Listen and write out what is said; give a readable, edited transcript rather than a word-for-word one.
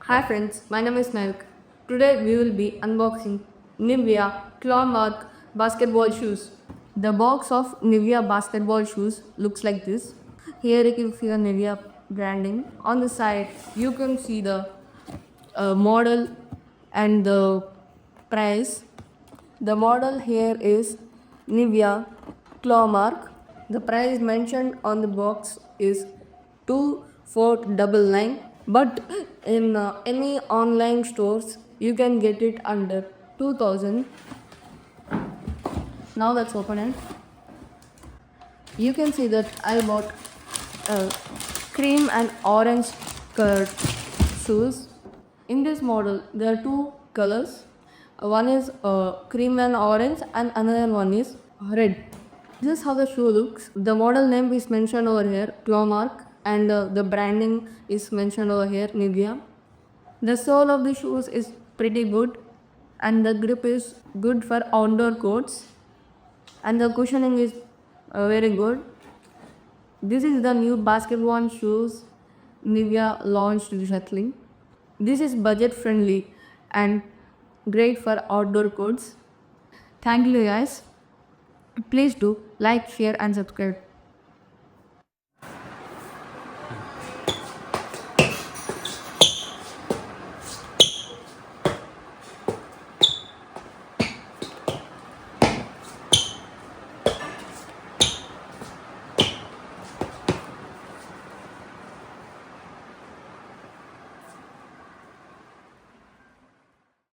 Hi friends, my name is Naiwik. Today we will be unboxing Nivia Clawmark basketball shoes. The box of Nivia basketball shoes looks like this. Here you can see the Nivia branding. On the side you can see the model and the price. The model here is Nivia Clawmark. The price mentioned on the box is 2499, but in any online stores you can get it under 2000. Now let's open it. You can see that I bought cream and orange colored shoes. In this model there are two colors. One is cream and orange and another one is red. This is how the shoe looks. The model name is mentioned over here, Clawmark, and the branding is mentioned over here, Nivea. The sole of the shoes is pretty good, and the grip is good for outdoor courts, and the cushioning is very good. This is the new basketball shoes Nivea launched recently. This is budget friendly and great for outdoor courts. Thank you guys. Please do like, share and subscribe.